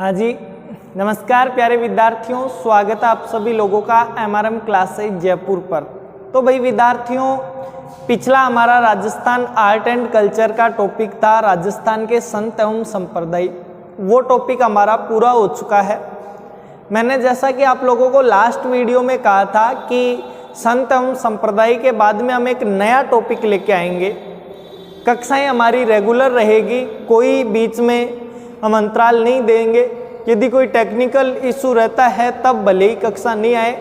हाँ जी, नमस्कार प्यारे विद्यार्थियों, स्वागत है आप सभी लोगों का एमआरएम क्लासेज जयपुर पर। तो भाई विद्यार्थियों, पिछला हमारा राजस्थान आर्ट एंड कल्चर का टॉपिक था राजस्थान के संत एवं संप्रदाय। वो टॉपिक हमारा पूरा हो चुका है। मैंने जैसा कि आप लोगों को लास्ट वीडियो में कहा था कि संत एवं संप्रदाय के बाद में हम एक नया टॉपिक लेके आएंगे। कक्षाएं हमारी रेगुलर रहेगी, कोई बीच में हम अंतराल नहीं देंगे। यदि कोई टेक्निकल इशू रहता है तब भले ही कक्षा नहीं आए,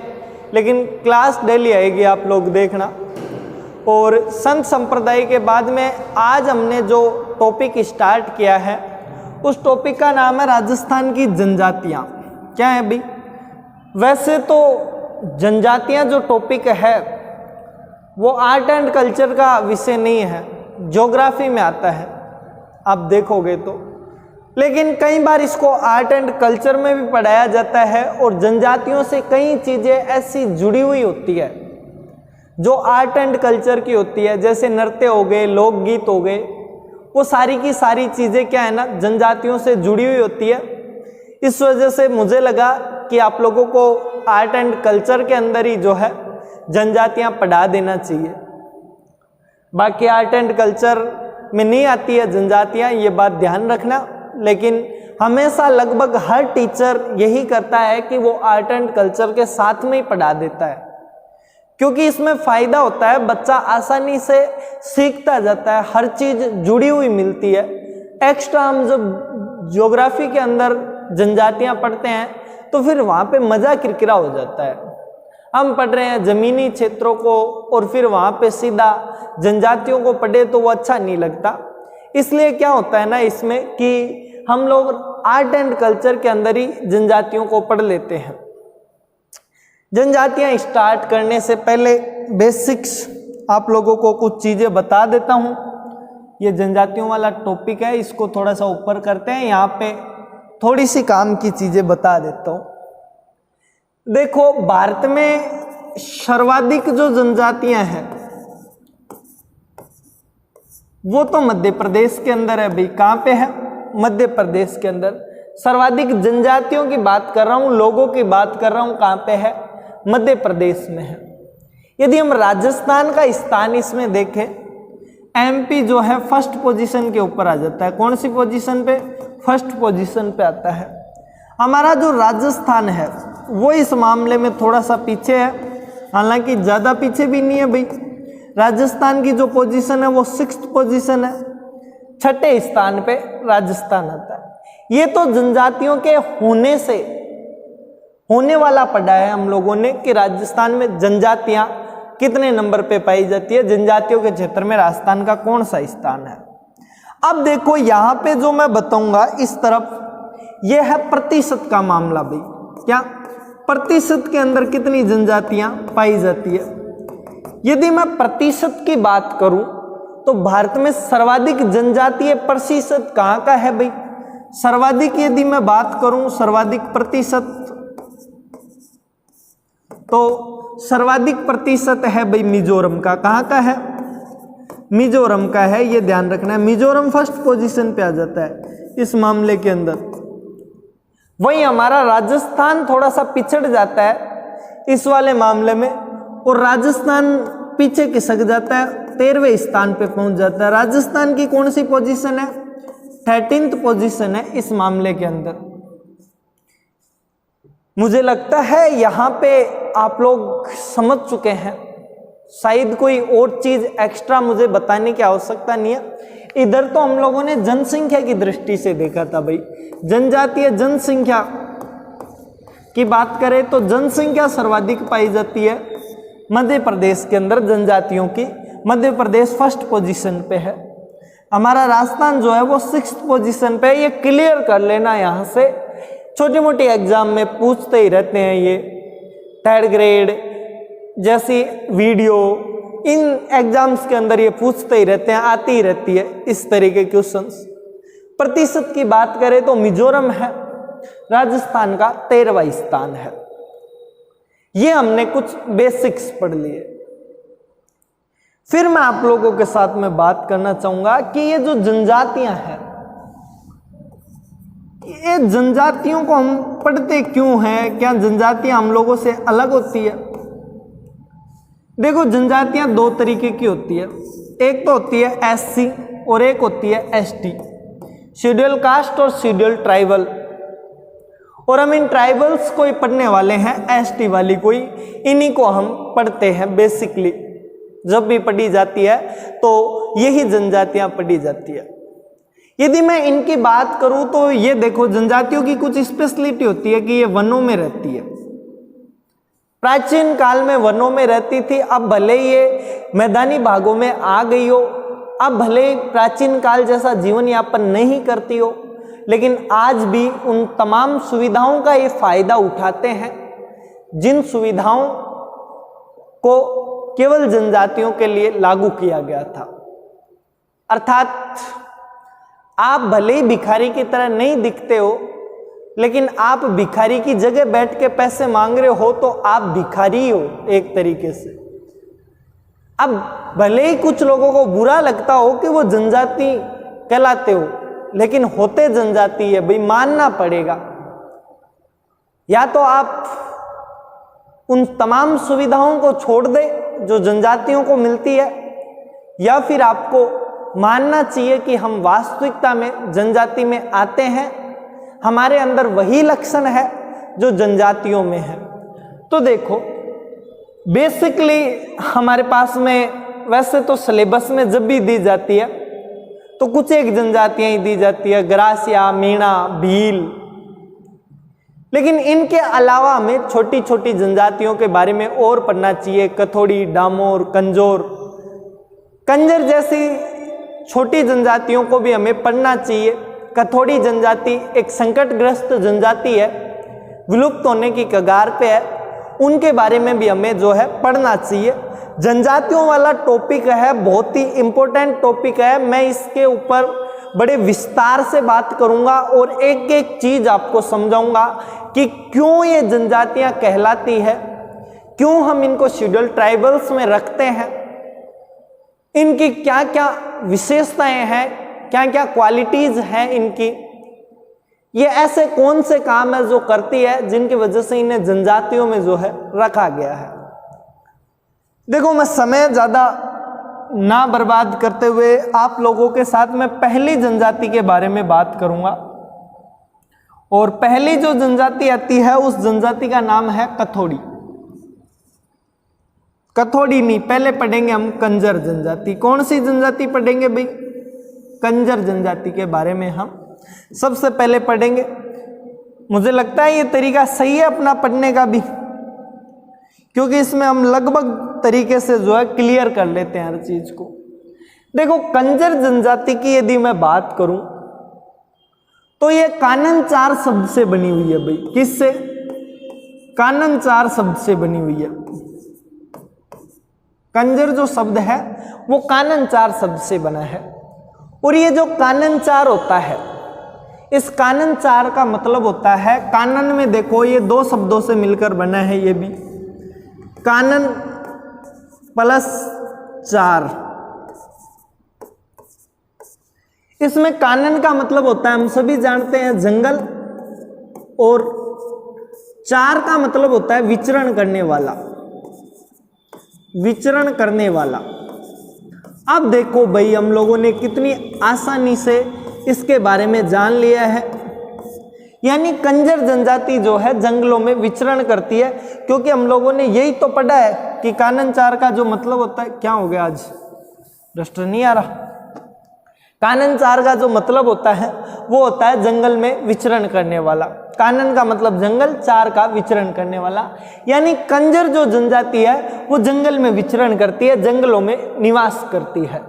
लेकिन क्लास डेली आएगी, आप लोग देखना। और संत संप्रदाय के बाद में आज हमने जो टॉपिक स्टार्ट किया है उस टॉपिक का नाम है राजस्थान की जनजातियाँ। क्या है भाई? वैसे तो जनजातियाँ जो टॉपिक है वो आर्ट एंड कल्चर का विषय नहीं है, ज्योग्राफी में आता है, आप देखोगे तो। लेकिन कई बार इसको आर्ट एंड कल्चर में भी पढ़ाया जाता है और जनजातियों से कई चीज़ें ऐसी जुड़ी हुई होती है जो आर्ट एंड कल्चर की होती है, जैसे नृत्य हो गए, लोकगीत हो गए, वो सारी की सारी चीज़ें क्या है ना, जनजातियों से जुड़ी हुई होती है। इस वजह से मुझे लगा कि आप लोगों को आर्ट एंड कल्चर के अंदर ही जो है जनजातियाँ पढ़ा देना चाहिए। बाकी आर्ट एंड कल्चर में नहीं आती है जनजातियाँ, ये बात ध्यान रखना। लेकिन हमेशा लगभग हर टीचर यही करता है कि वो आर्ट एंड कल्चर के साथ में ही पढ़ा देता है, क्योंकि इसमें फ़ायदा होता है, बच्चा आसानी से सीखता जाता है, हर चीज़ जुड़ी हुई मिलती है। एक्स्ट्रा हम जब ज्योग्राफी के अंदर जनजातियाँ पढ़ते हैं तो फिर वहाँ पे मज़ा किरकिरा हो जाता है। हम पढ़ रहे हैं ज़मीनी क्षेत्रों को और फिर वहाँ पे सीधा जनजातियों को पढ़े तो वो अच्छा नहीं लगता। इसलिए क्या होता है ना इसमें कि हम लोग आर्ट एंड कल्चर के अंदर ही जनजातियों को पढ़ लेते हैं। जनजातियाँ स्टार्ट करने से पहले बेसिक्स आप लोगों को कुछ चीज़ें बता देता हूँ। ये जनजातियों वाला टॉपिक है, इसको थोड़ा सा ऊपर करते हैं। यहाँ पे थोड़ी सी काम की चीज़ें बता देता हूँ। देखो, भारत में सर्वाधिक जो जनजातियाँ हैं वो तो मध्य प्रदेश के अंदर है भाई। कहाँ पे है? मध्य प्रदेश के अंदर सर्वाधिक जनजातियों की बात कर रहा हूँ, लोगों की बात कर रहा हूँ। कहाँ पे है? मध्य प्रदेश में है। यदि हम राजस्थान का स्थान इसमें देखें, एमपी जो है फर्स्ट पोजीशन के ऊपर आ जाता है। कौन सी पोजीशन पे? फर्स्ट पोजीशन पे आता है। हमारा जो राजस्थान है वो इस मामले में थोड़ा सा पीछे है, हालांकि ज़्यादा पीछे भी नहीं है भाई। राजस्थान की जो पोजीशन है वो 6th पोजीशन है, 6ठे स्थान पे राजस्थान आता है। ये तो जनजातियों के होने से होने वाला पढ़ा है हम लोगों ने कि राजस्थान में जनजातियां कितने नंबर पे पाई जाती है, जनजातियों के क्षेत्र में राजस्थान का कौन सा स्थान है। अब देखो यहाँ पे जो मैं बताऊंगा इस तरफ, ये है प्रतिशत का मामला भाई। क्या प्रतिशत के अंदर कितनी जनजातियां पाई जाती है? यदि मैं प्रतिशत की बात करूं तो भारत में सर्वाधिक जनजातीय प्रतिशत कहाँ का है भाई? सर्वाधिक यदि मैं बात करूं सर्वाधिक प्रतिशत, तो सर्वाधिक प्रतिशत है भाई मिजोरम का। कहाँ का है? मिजोरम का है, ये ध्यान रखना है। मिजोरम फर्स्ट पोजीशन पे आ जाता है इस मामले के अंदर। वहीं हमारा राजस्थान थोड़ा सा पिछड़ जाता है इस वाले मामले में, और राजस्थान पीछे खिसक जाता है, 13वें स्थान पे पहुंच जाता है। राजस्थान की कौन सी पोजीशन है? 13th पोजीशन है इस मामले के अंदर। मुझे लगता है यहाँ पे आप लोग समझ चुके हैं, शायद कोई और चीज एक्स्ट्रा मुझे बताने की आवश्यकता नहीं है। इधर तो हम लोगों ने जनसंख्या की दृष्टि से देखा था भाई। जनजातीय जनसंख्या की बात करें तो जनसंख्या सर्वाधिक पाई जाती है मध्य प्रदेश के अंदर जनजातियों की। मध्य प्रदेश फर्स्ट पोजीशन पे है। हमारा राजस्थान जो है वो 6th पोजीशन पे है। ये क्लियर कर लेना, यहाँ से छोटी मोटी एग्जाम में पूछते ही रहते हैं। ये 3rd ग्रेड जैसी वीडियो, इन एग्जाम्स के अंदर ये पूछते ही रहते हैं, आती ही रहती है इस तरीके के क्वेश्चंस। प्रतिशत की बात करें तो मिजोरम है, राजस्थान का 13वां स्थान है। ये हमने कुछ बेसिक्स पढ़ लिए। फिर मैं आप लोगों के साथ में बात करना चाहूंगा कि ये जो जनजातियां हैं ये जनजातियों को हम पढ़ते क्यों हैं? क्या जनजातियां हम लोगों से अलग होती है? देखो, जनजातियां दो तरीके की होती है। एक तो होती है एससी और एक होती है एसटी, शेड्यूल कास्ट और शेड्यूल ट्राइबल। और हम इन ट्राइबल्स को ही पढ़ने वाले हैं, एसटी वाली कोई, इन्हीं को हम पढ़ते हैं बेसिकली। जब भी पढ़ी जाती है तो यही जनजातियां पढ़ी जाती है। यदि मैं इनकी बात करूं तो ये देखो, जनजातियों की कुछ स्पेशलिटी होती है कि ये वनों में रहती है। प्राचीन काल में वनों में रहती थी, अब भले ये मैदानी भागों में आ गई हो, अब भले प्राचीन काल जैसा जीवन यापन नहीं करती हो, लेकिन आज भी उन तमाम सुविधाओं का ये फायदा उठाते हैं जिन सुविधाओं को केवल जनजातियों के लिए लागू किया गया था। अर्थात आप भले ही भिखारी की तरह नहीं दिखते हो, लेकिन आप भिखारी की जगह बैठ के पैसे मांग रहे हो तो आप भिखारी हो एक तरीके से। अब भले ही कुछ लोगों को बुरा लगता हो कि वो जनजाति कहलाते हो, लेकिन होते जनजाति है भाई, मानना पड़ेगा। या तो आप उन तमाम सुविधाओं को छोड़ दे जो जनजातियों को मिलती है, या फिर आपको मानना चाहिए कि हम वास्तविकता में जनजाति में आते हैं, हमारे अंदर वही लक्षण है जो जनजातियों में है। तो देखो, बेसिकली हमारे पास में वैसे तो सिलेबस में जब भी दी जाती है तो कुछ एक जनजातियां ही दी जाती है, ग्रासिया, मीणा, भील, लेकिन इनके अलावा हमें छोटी छोटी जनजातियों के बारे में और पढ़ना चाहिए। कथोड़ी, डामोर, कंजोर, कंजर जैसी छोटी जनजातियों को भी हमें पढ़ना चाहिए। कथोड़ी जनजाति एक संकटग्रस्त जनजाति है, विलुप्त होने की कगार पे है, उनके बारे में भी हमें जो है पढ़ना चाहिए। जनजातियों वाला टॉपिक है, बहुत ही इंपॉर्टेंट टॉपिक है। मैं इसके ऊपर बड़े विस्तार से बात करूंगा और एक एक चीज आपको समझाऊंगा कि क्यों ये जनजातियां कहलाती है, क्यों हम इनको शेड्यूल ट्राइबल्स में रखते हैं, इनकी क्या क्या विशेषताएं हैं, क्या क्या क्वालिटीज हैं इनकी, ये ऐसे कौन से काम है जो करती है जिनकी वजह से इन्हें जनजातियों में जो है रखा गया है। देखो, मैं समय ज्यादा ना बर्बाद करते हुए आप लोगों के साथ मैं पहली जनजाति के बारे में बात करूंगा। और पहली जो जनजाति आती है उस जनजाति का नाम है कथोड़ी। कथोड़ी नहीं, पहले पढ़ेंगे हम कंजर जनजाति। कौन सी जनजाति पढ़ेंगे भाई? कंजर जनजाति के बारे में हम सबसे पहले पढ़ेंगे। मुझे लगता है ये तरीका सही है अपना पढ़ने का भी, क्योंकि इसमें हम लगभग तरीके से जो है क्लियर कर लेते हैं हर चीज को। देखो, कंजर जनजाति की यदि मैं बात करूं तो ये कानन चार शब्द से बनी हुई है भाई। किससे? कानन चार शब्द से बनी हुई है। कंजर जो शब्द है वो कानन चार शब्द से बना है। और ये जो कानन चार होता है, इस कानन चार का मतलब होता है, कानन में देखो ये दो शब्दों से मिलकर बना है, ये भी कानन प्लस चार। इसमें कानन का मतलब होता है, हम सभी जानते हैं, जंगल, और चार का मतलब होता है विचरण करने वाला, विचरण करने वाला। अब देखो भाई, हम लोगों ने कितनी आसानी से इसके बारे में जान लिया है। यानी कंजर जनजाति जो है जंगलों में विचरण करती है, क्योंकि हम लोगों ने यही तो पढ़ा है कि कानन चार का जो मतलब होता है, क्या हो गया आज रजिस्टर नहीं आ रहा, कानन चार का जो मतलब होता है वो होता है जंगल में विचरण करने वाला। कानन का मतलब जंगल, चार का विचरण करने वाला। यानी कंजर जो जनजाति है वो जंगल में विचरण करती है, जंगलों में निवास करती है।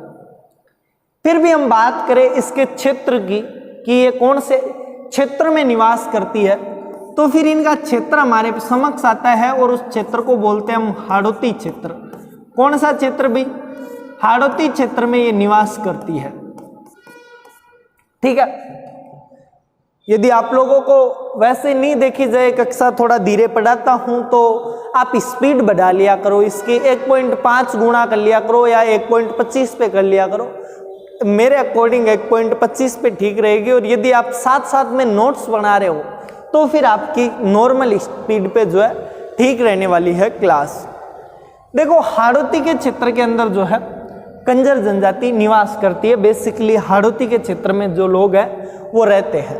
फिर भी हम बात करें इसके क्षेत्र की कि ये कौन से क्षेत्र में निवास करती है, तो फिर इनका क्षेत्र हमारे समक्ष आता है और उस क्षेत्र को बोलते हैं हम हाड़ौती क्षेत्र। कौन सा क्षेत्र भी? हाड़ौती क्षेत्र में ये निवास करती है। ठीक है, यदि आप लोगों को वैसे नहीं देखी जाए, कक्षा थोड़ा धीरे पढ़ाता हूं तो आप स्पीड बढ़ा लिया करो, इसकी 1.5 गुणा कर लिया करो या 1.25 पे कर लिया करो, मेरे अकॉर्डिंग 1.25 पे ठीक रहेगी। और यदि आप साथ साथ में नोट्स बना रहे हो तो फिर आपकी नॉर्मल स्पीड पे जो है ठीक रहने वाली है क्लास। देखो, हाड़ौती के क्षेत्र के अंदर जो है कंजर जनजाति निवास करती है। बेसिकली हाड़ौती के क्षेत्र में जो लोग हैं वो रहते हैं।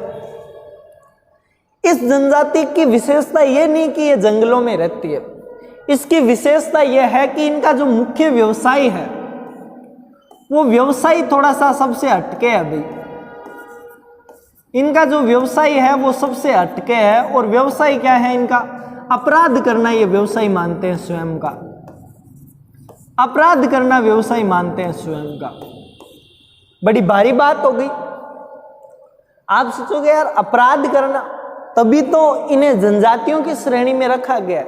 इस जनजाति की विशेषता ये नहीं कि ये जंगलों में रहती है, इसकी विशेषता यह है कि इनका जो मुख्य व्यवसाय है वो व्यवसाय थोड़ा सा सबसे हटके है भाई। इनका जो व्यवसाय है वो सबसे हटके है। और व्यवसाय क्या है इनका? अपराध करना, ये व्यवसाय मानते हैं स्वयं का। अपराध करना व्यवसाय मानते हैं स्वयं का। बड़ी भारी बात हो गई। आप सोचोगे यार अपराध करना, तभी तो इन्हें जनजातियों की श्रेणी में रखा गया है।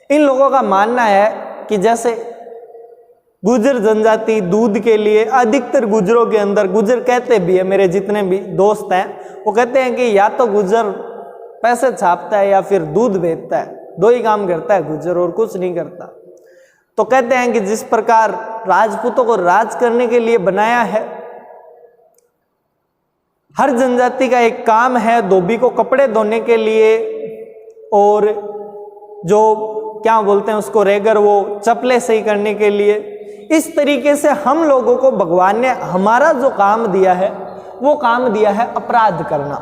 इन लोगों का मानना है कि जैसे गुर्जर जनजाति दूध के लिए, अधिकतर गुर्जरों के अंदर, गुर्जर कहते भी है, मेरे जितने भी दोस्त हैं वो कहते हैं कि या तो गुर्जर पैसे छापता है या फिर दूध बेचता है, दो ही काम करता है गुर्जर और कुछ नहीं करता। तो कहते हैं कि जिस प्रकार राजपूतों को राज करने के लिए बनाया है, हर जनजाति का एक काम है धोबी को कपड़े धोने के लिए, और जो क्या बोलते हैं उसको रेगर, वो चप्पलें सही करने के लिए। इस तरीके से हम लोगों को भगवान ने हमारा जो काम दिया है वो काम दिया है अपराध करना।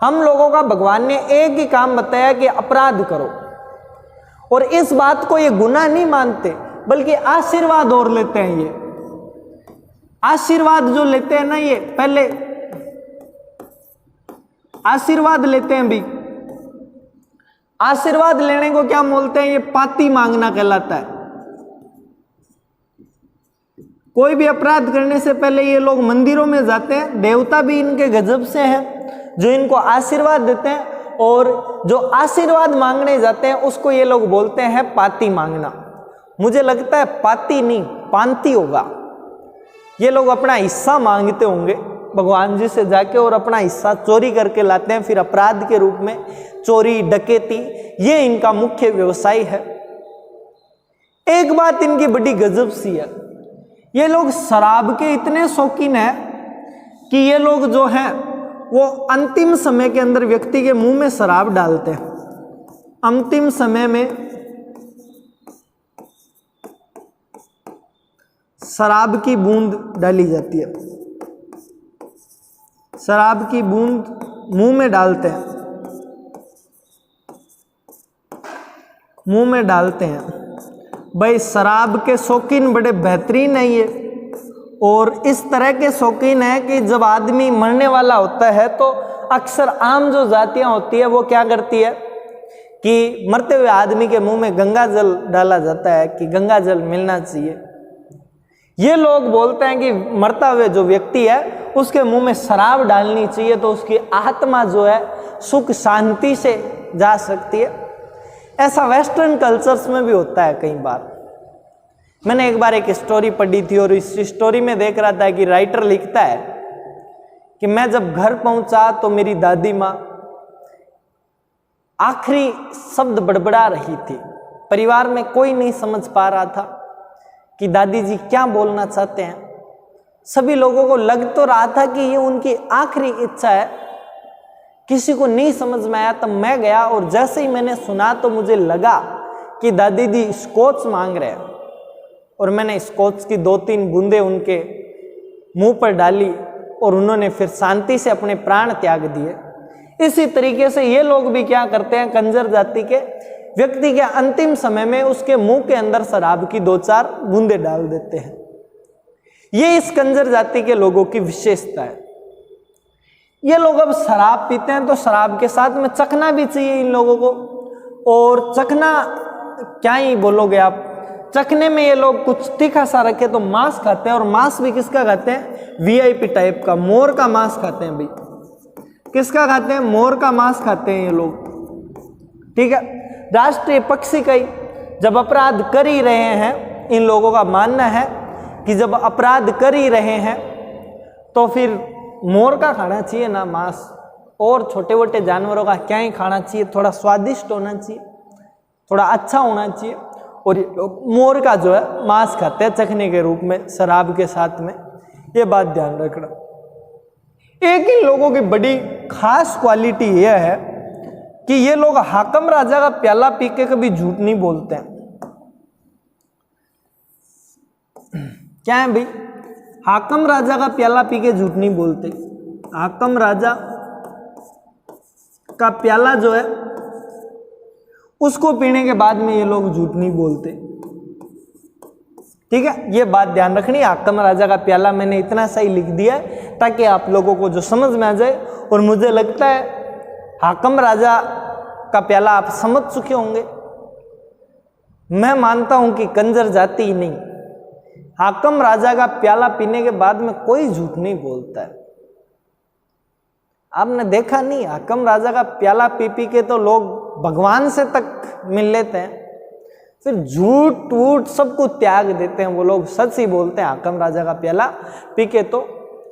हम लोगों का भगवान ने एक ही काम बताया कि अपराध करो, और इस बात को ये गुनाह नहीं मानते बल्कि आशीर्वाद और लेते हैं। ये आशीर्वाद जो लेते हैं ना, ये पहले आशीर्वाद लेते हैं भी। आशीर्वाद लेने को क्या बोलते हैं? ये पाती मांगना कहलाता है। कोई भी अपराध करने से पहले ये लोग मंदिरों में जाते हैं। देवता भी इनके गजब से हैं जो इनको आशीर्वाद देते हैं, और जो आशीर्वाद मांगने जाते हैं उसको ये लोग बोलते हैं पाती मांगना। मुझे लगता है पाती नहीं, पांती होगा। ये लोग अपना हिस्सा मांगते होंगे भगवान जी से जाके, और अपना हिस्सा चोरी करके लाते हैं, फिर अपराध के रूप में चोरी, डकैती, ये इनका मुख्य व्यवसाय है। एक बात इनकी बड़ी गजब सी है, ये लोग शराब के इतने शौकीन हैं कि ये लोग जो हैं वो अंतिम समय के अंदर व्यक्ति के मुंह में शराब डालते हैं। अंतिम समय में शराब की बूंद डाली जाती है, शराब की बूंद मुंह में डालते हैं, मुंह में डालते हैं। भाई शराब के शौकीन बड़े बेहतरीन है ये, और इस तरह के शौकीन है कि जब आदमी मरने वाला होता है तो अक्सर आम जो जातियां होती है वो क्या करती है कि मरते हुए आदमी के मुंह में गंगा जल डाला जाता है कि गंगा जल मिलना चाहिए। ये लोग बोलते हैं कि मरता हुए जो व्यक्ति है उसके मुंह में शराब डालनी चाहिए तो उसकी आत्मा जो है सुख शांति से जा सकती है। ऐसा वेस्टर्न कल्चर्स में भी होता है कई बार। मैंने एक बार एक स्टोरी पढ़ी थी और इस स्टोरी में देख रहा था कि राइटर लिखता है कि मैं जब घर पहुंचा तो मेरी दादी माँ आखिरी शब्द बड़बड़ा रही थी। परिवार में कोई नहीं समझ पा रहा था कि दादी जी क्या बोलना चाहते हैं। सभी लोगों को लग तो रहा था कि ये उनकी आखिरी इच्छा है, किसी को नहीं समझ में आया। तब मैं गया और जैसे ही मैंने सुना तो मुझे लगा कि दादी जी स्कॉच मांग रहे हैं, और मैंने स्कॉच की 2-3 बूंदें उनके मुंह पर डाली और उन्होंने फिर शांति से अपने प्राण त्याग दिए। इसी तरीके से ये लोग भी क्या करते हैं, कंजर जाति के व्यक्ति के अंतिम समय में उसके मुंह के अंदर शराब की 2-4 बूंदें डाल देते हैं। ये इस कंजर जाति के लोगों की विशेषता है। ये लोग अब शराब पीते हैं तो शराब के साथ में चखना भी चाहिए इन लोगों को, और चखना क्या ही बोलोगे आप। चखने में ये लोग कुछ तीखा सा रखे तो मांस खाते हैं, और मांस भी किसका खाते हैं? वीआईपी टाइप का, मोर का मांस खाते हैं भाई। किसका खाते हैं? मोर का मांस खाते हैं ये लोग, ठीक है। राष्ट्रीय पक्षी कई जब अपराध कर ही रहे हैं, इन लोगों का मानना है कि जब अपराध कर ही रहे हैं तो फिर मोर का खाना चाहिए ना मांस, और छोटे मोटे जानवरों का क्या ही खाना चाहिए। थोड़ा स्वादिष्ट होना चाहिए, थोड़ा अच्छा होना चाहिए, और ये लोग मोर का जो है मांस खाते हैं चखने के रूप में शराब के साथ में। ये बात ध्यान रखना। एक इन लोगों की बड़ी खास क्वालिटी यह है कि ये लोग हाकम राजा का प्याला पी के कभी झूठ नहीं बोलते हैं। क्या है भाई? हाकम राजा का प्याला पी के झूठ नहीं बोलते। हाकम राजा का प्याला जो है उसको पीने के बाद में ये लोग झूठ नहीं बोलते। ठीक है, ये बात ध्यान रखनी। हाकम राजा का प्याला मैंने इतना सही लिख दिया है ताकि आप लोगों को जो समझ में आ जाए। और मुझे लगता है हाकम राजा का प्याला आप समझ चुके होंगे। मैं मानता हूं कि कंजर जाति ही नहीं, हाकम राजा का प्याला पीने के बाद में कोई झूठ नहीं बोलता है। आपने देखा नहीं, हाकम राजा का प्याला पी पी के तो लोग भगवान से तक मिल लेते हैं, फिर झूठ वूठ सब कुछ त्याग देते हैं। वो लोग सच ही बोलते हैं हाकम राजा का प्याला पी के तो।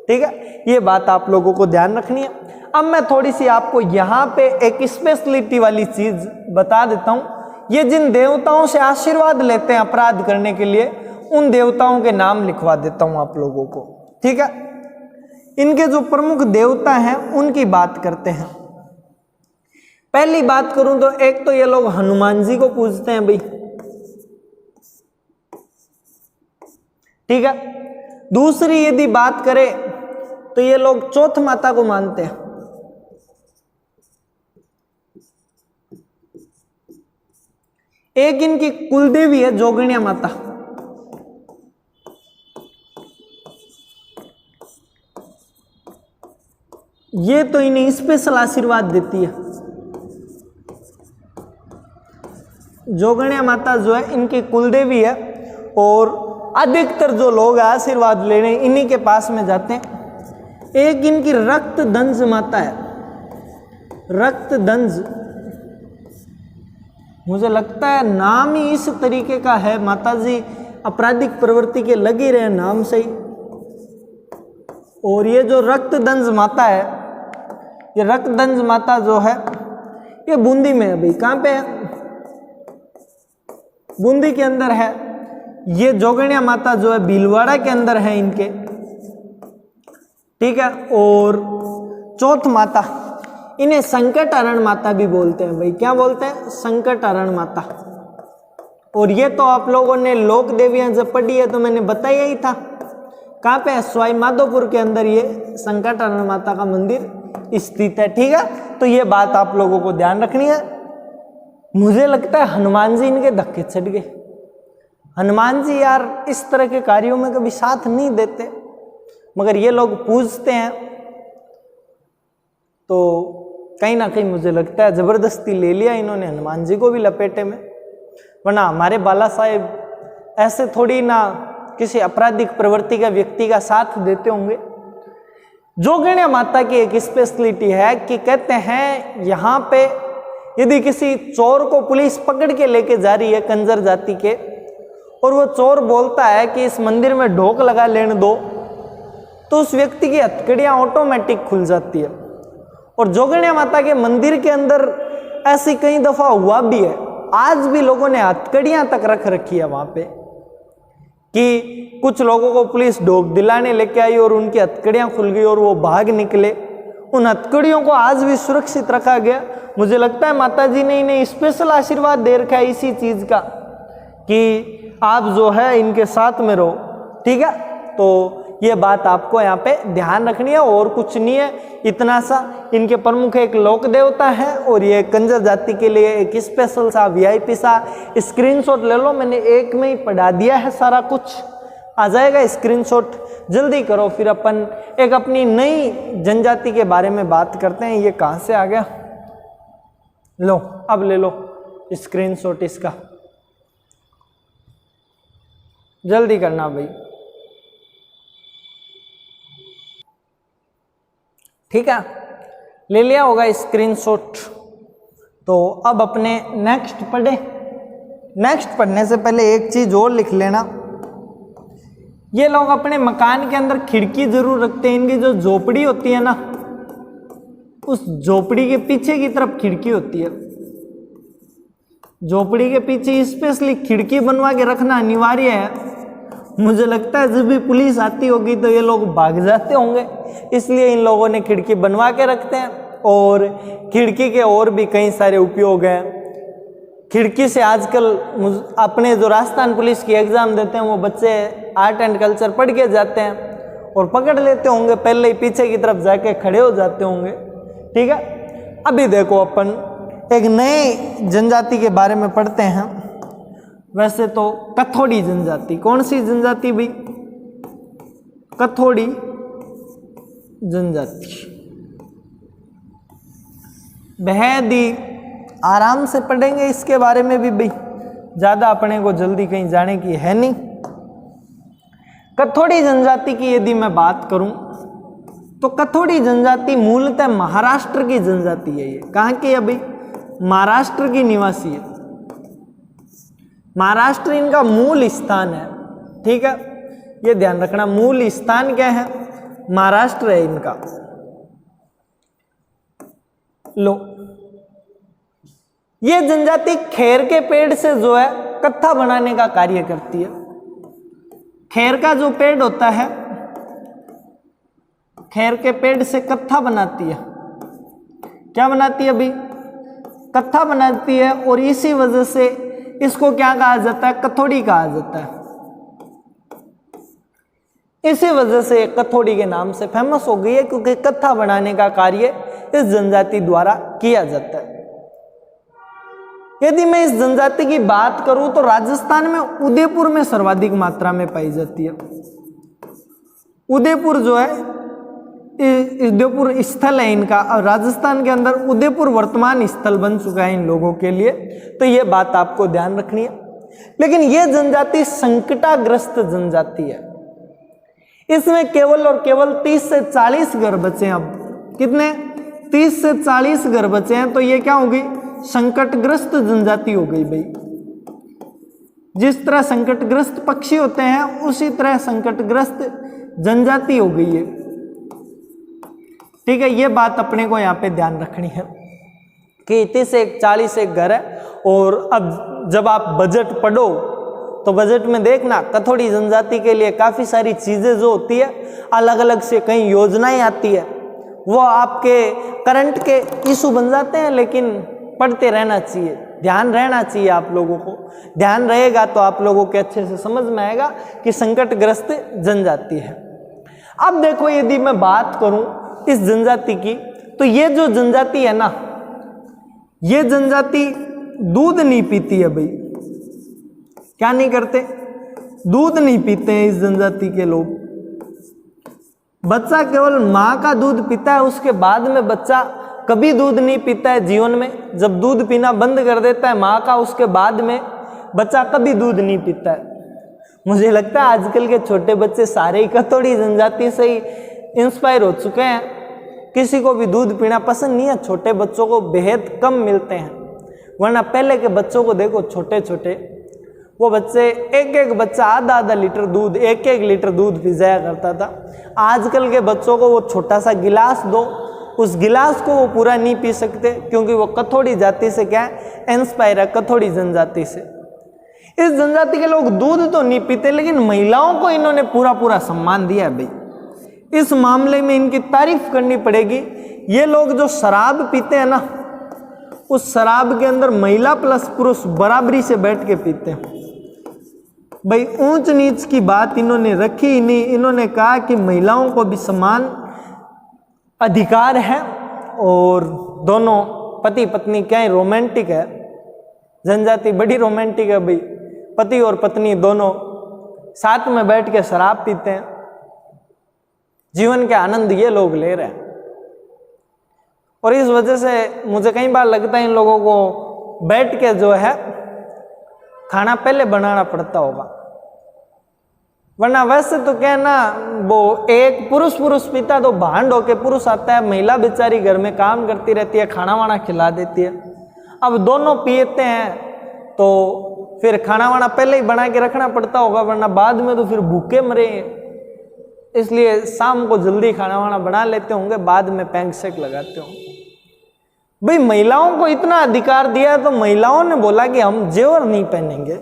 ठीक है, ये बात आप लोगों को ध्यान रखनी है। अब मैं थोड़ी सी आपको यहाँ पे एक स्पेशलिटी वाली चीज बता देता हूँ। ये जिन देवताओं से आशीर्वाद लेते हैं अपराध करने के लिए, उन देवताओं के नाम लिखवा देता हूँ आप लोगों को। ठीक है, इनके जो प्रमुख देवता हैं उनकी बात करते हैं। पहली बात करूं तो एक तो ये लोग हनुमान जी को पूजते हैं भाई। ठीक है, दूसरी यदि बात करें तो ये लोग चौथ माता को मानते हैं। एक इनकी कुलदेवी है जोगिनिया माता। ये तो इन्हें स्पेशल आशीर्वाद देती है। जोगिनिया माता जो है इनकी कुलदेवी है और अधिकतर जो लोग आशीर्वाद लेने इन्हीं के पास में जाते हैं। एक इनकी रक्तदंज माता है। रक्तदंज, मुझे लगता है नाम ही इस तरीके का है। माता जी आपराधिक प्रवृत्ति के लगे रहे नाम से ही। और ये जो रक्तदंज माता है, ये रक्तदंज माता जो है ये बूंदी में है भाई। कहाँ पे है? बूंदी के अंदर है। ये जोगिनिया माता जो है भीलवाड़ा के अंदर है इनके। ठीक है, और चौथ माता, इन्हें संकट हरण माता भी बोलते हैं भाई। क्या बोलते हैं? संकट हरण माता। और ये तो आप लोगों ने लोक देवियां जब पढ़ी है तो मैंने बताया ही था। कहाँ पे है? सवाई माधोपुर के अंदर ये संकट हरण माता का मंदिर स्थित है। ठीक है, तो ये बात आप लोगों को ध्यान रखनी है। मुझे लगता है हनुमान जी इनके धक्के चढ़ गए। हनुमान जी यार इस तरह के कार्यों में कभी साथ नहीं देते, मगर ये लोग पूजते हैं तो कहीं ना कहीं मुझे लगता है जबरदस्ती ले लिया इन्होंने हनुमान जी को भी लपेटे में। वरना हमारे बाला साहेब ऐसे थोड़ी ना किसी आपराधिक प्रवृत्ति का व्यक्ति का साथ देते होंगे। जोगिनिया माता की एक स्पेशलिटी है कि कहते हैं यहाँ पे यदि किसी चोर को पुलिस पकड़ के लेके जा रही है कंजर जाति के, और वो चोर बोलता है कि इस मंदिर में ढोक लगा लेने दो, तो उस व्यक्ति की हथकड़ियाँ ऑटोमेटिक खुल जाती है। और जोगिनिया माता के मंदिर के अंदर ऐसी कई दफा हुआ भी है। आज भी लोगों ने हथकड़ियाँ तक रख रखी है वहाँ पे कि कुछ लोगों को पुलिस ढोक दिलाने लेके आई और उनकी हथकड़ियाँ खुल गई और वो भाग निकले। उन हथकड़ियों को आज भी सुरक्षित रखा गया। मुझे लगता है माता जी ने इन्हें स्पेशल आशीर्वाद दे रखा है इसी चीज का कि आप जो है इनके साथ में रहो। ठीक है, तो ये बात आपको यहाँ पे ध्यान रखनी है और कुछ नहीं है, इतना सा। इनके प्रमुख एक लोक देवता है और ये कंजर जाति के लिए एक स्पेशल सा वीआईपी सा स्क्रीनशॉट ले लो। मैंने एक में ही पढ़ा दिया है, सारा कुछ आ जाएगा स्क्रीनशॉट। जल्दी करो, फिर अपन एक अपनी नई जनजाति के बारे में बात करते हैं। ये कहाँ से आ गया? लो, अब ले लो स्क्रीनशॉट इसका, जल्दी करना भाई। ठीक है, ले लिया होगा स्क्रीनशॉट। तो अब अपने नेक्स्ट पढ़े। नेक्स्ट पढ़ने से पहले एक चीज और लिख लेना, ये लोग अपने मकान के अंदर खिड़की जरूर रखते हैं। इनकी जो झोपड़ी होती है ना, उस झोपड़ी के पीछे की तरफ खिड़की होती है। झोपड़ी के पीछे स्पेशली खिड़की बनवा के रखना अनिवार्य है। मुझे लगता है जब भी पुलिस आती होगी तो ये लोग भाग जाते होंगे, इसलिए इन लोगों ने खिड़की बनवा के रखते हैं। और खिड़की के और भी कई सारे उपयोग हैं। खिड़की से आजकल अपने जो राजस्थान पुलिस की एग्ज़ाम देते हैं वो बच्चे आर्ट एंड कल्चर पढ़ के जाते हैं और पकड़ लेते होंगे, पहले ही पीछे की तरफ जाके खड़े हो जाते होंगे। ठीक है, अभी देखो अपन एक नए जनजाति के बारे में पढ़ते हैं। वैसे तो कथोड़ी जनजाति, कौन सी जनजाति भाई? कथोड़ी जनजाति। बेहद ही आराम से पढ़ेंगे इसके बारे में भी भाई, ज़्यादा अपने को जल्दी कहीं जाने की है नहीं। कथोड़ी जनजाति की यदि मैं बात करूं तो कथोड़ी जनजाति मूलतः महाराष्ट्र की जनजाति है। ये कहाँ की है भाई? महाराष्ट्र की निवासी है। महाराष्ट्र इनका मूल स्थान है। ठीक है, ये ध्यान रखना, मूल स्थान क्या है? महाराष्ट्र है इनका। लो, ये जनजाति खेर के पेड़ से जो है कत्था बनाने का कार्य करती है। खेर का जो पेड़ होता है, खेर के पेड़ से कत्था बनाती है। क्या बनाती है भाई? कत्था बनाती है। और इसी वजह से इसको क्या कहा जाता है? कथोड़ी कहा जाता है। इसी वजह से कथोड़ी के नाम से फेमस हो गई है, क्योंकि कत्था बनाने का कार्य इस जनजाति द्वारा किया जाता है। यदि मैं इस जनजाति की बात करूं तो राजस्थान में उदयपुर में सर्वाधिक मात्रा में पाई जाती है। उदयपुर जो है, उदयपुर स्थल है इनका, और राजस्थान के अंदर उदयपुर वर्तमान स्थल बन चुका है इन लोगों के लिए, तो ये बात आपको ध्यान रखनी है। लेकिन ये जनजाति संकटाग्रस्त जनजाति है। इसमें केवल और केवल 30 से 40 घर बचे हैं। अब कितने? 30 से 40 घर बचे हैं। तो ये क्या होगी? संकटग्रस्त जनजाति हो गई भाई। जिस तरह संकटग्रस्त पक्षी होते हैं उसी तरह संकटग्रस्त जनजाति हो गई है। ठीक है, ये बात अपने को यहाँ पे ध्यान रखनी है कि 30 से 40 एक घर है। और अब जब आप बजट पढ़ो तो बजट में देखना, कथोड़ी जनजाति के लिए काफ़ी सारी चीज़ें जो होती है, अलग अलग से कई योजनाएं आती है, वो आपके करंट के इशू बन जाते हैं। लेकिन पढ़ते रहना चाहिए, ध्यान रहना चाहिए आप लोगों को। ध्यान रहेगा तो आप लोगों के अच्छे से समझ में आएगा कि संकटग्रस्त जनजाति है। अब देखो, यदि मैं बात करूं इस जनजाति की, तो ये जो जनजाति है ना, ये जनजाति दूध नहीं पीती है भाई। क्या नहीं करते? दूध नहीं पीते हैं इस जनजाति के लोग। बच्चा केवल माँ का दूध पीता है, उसके बाद में बच्चा कभी दूध नहीं पीता है जीवन में। जब दूध पीना बंद कर देता है माँ का, उसके बाद में बच्चा कभी दूध नहीं पीता है। मुझे लगता है आजकल के छोटे बच्चे सारे ही कथोड़ी जनजाति से ही इंस्पायर हो चुके हैं। किसी को भी दूध पीना पसंद नहीं है, छोटे बच्चों को बेहद कम मिलते हैं। वरना पहले के बच्चों को देखो, छोटे छोटे वो बच्चे, एक एक बच्चा आधा आधा लीटर दूध, एक एक लीटर दूध पी जाया करता था। आजकल के बच्चों को वो छोटा सा गिलास दो, उस गिलास को वो पूरा नहीं पी सकते, क्योंकि वो कथोड़ी जाति से क्या है? इंस्पायर है, कथोड़ी जनजाति से। इस जनजाति के लोग दूध तो नहीं पीते, लेकिन महिलाओं को इन्होंने पूरा पूरा सम्मान दिया है भाई। इस मामले में इनकी तारीफ करनी पड़ेगी। ये लोग जो शराब पीते हैं ना, उस शराब के अंदर महिला प्लस पुरुष बराबरी से बैठ के पीते हैं भाई। ऊंच नीच की बात इन्होंने रखी ही नहीं। इन्होंने कहा कि महिलाओं को भी समान अधिकार है, और दोनों पति पत्नी क्या है, रोमांटिक है। जनजाति बड़ी रोमांटिक है भाई। पति और पत्नी दोनों साथ में बैठ के शराब पीते हैं। जीवन के आनंद ये लोग ले रहे हैं। और इस वजह से मुझे कई बार लगता है इन लोगों को बैठ के जो है खाना पहले बनाना पड़ता होगा। वरना वैसे तो क्या ना, वो एक पुरुष पीता तो भांड होके पुरुष आता है, महिला बेचारी घर में काम करती रहती है, खाना वाना खिला देती है। अब दोनों पीते हैं तो फिर खाना वाना पहले ही बना के रखना पड़ता होगा, वरना बाद में तो फिर भूखे मरे। इसलिए शाम को जल्दी खाना वाना बना लेते होंगे, बाद में पैंक शेक लगाते होंगे। भाई महिलाओं को इतना अधिकार दिया तो महिलाओं ने बोला कि हम जेवर नहीं पहनेंगे।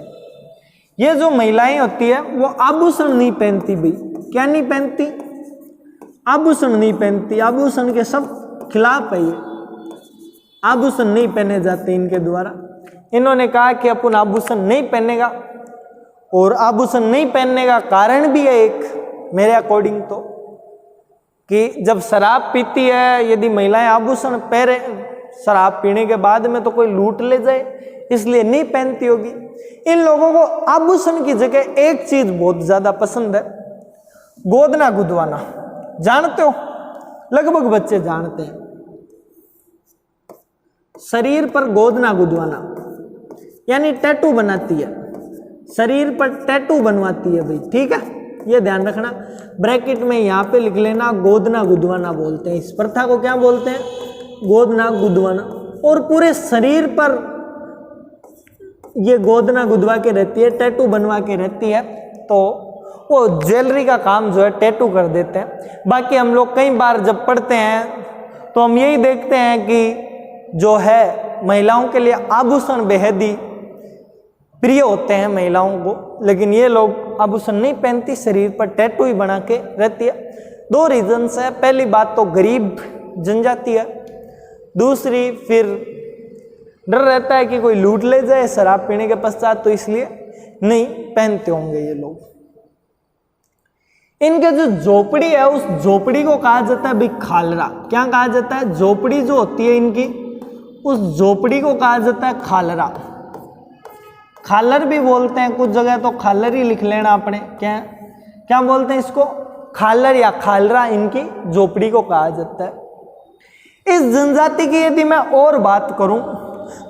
ये जो महिलाएं होती है वो आभूषण नहीं पहनती भाई। क्या नहीं पहनती? आभूषण नहीं पहनती। आभूषण के सब खिलाफ है ये। आभूषण नहीं पहने जाते इनके द्वारा। इन्होंने कहा कि अपन आभूषण नहीं पहनेगा, और आभूषण नहीं पहनने का कारण भी है एक मेरे अकॉर्डिंग तो, कि जब शराब पीती है यदि महिलाएं आभूषण पहने, शराब पीने के बाद में तो कोई लूट ले जाए, इसलिए नहीं पहनती होगी। इन लोगों को आभूषण की जगह एक चीज बहुत ज्यादा पसंद है, गोदना गुदवाना। जानते हो? लगभग बच्चे जानते हैं। शरीर पर गोदना गुदवाना यानी टैटू बनाती है, शरीर पर टैटू बनवाती है भाई। ठीक है, ये ध्यान रखना। ब्रैकेट में यहाँ पे लिख लेना, गोदना गुदवाना बोलते हैं इस प्रथा को। क्या बोलते हैं? गोदना गुदवाना। और पूरे शरीर पर ये गोदना गुदवा के रहती है, टैटू बनवा के रहती है। तो वो ज्वेलरी का काम जो है टैटू कर देते हैं। बाकी हम लोग कई बार जब पढ़ते हैं तो हम यही देखते हैं कि जो है महिलाओं के लिए आभूषण बेहद ही प्रिय होते हैं महिलाओं को, लेकिन ये लोग आभूषण नहीं पहनती, शरीर पर टैटू ही बना के रहती है। दो रीजंस है। पहली बात तो गरीब जनजाति है, दूसरी फिर डर रहता है कि कोई लूट ले जाए शराब पीने के पश्चात, तो इसलिए नहीं पहनते होंगे ये लोग। इनके जो झोपड़ी है उस झोपड़ी को कहा जाता है भाई खालरा। क्या कहा जाता है? झोपड़ी जो होती है इनकी, उस झोपड़ी को कहा जाता है खालरा। खालर भी बोलते हैं, कुछ जगह तो खालर ही लिख लेना अपने। क्या क्या बोलते हैं इसको? खालर या खालरा इनकी झोपड़ी को कहा जाता है। इस जनजाति की यदि मैं और बात करूं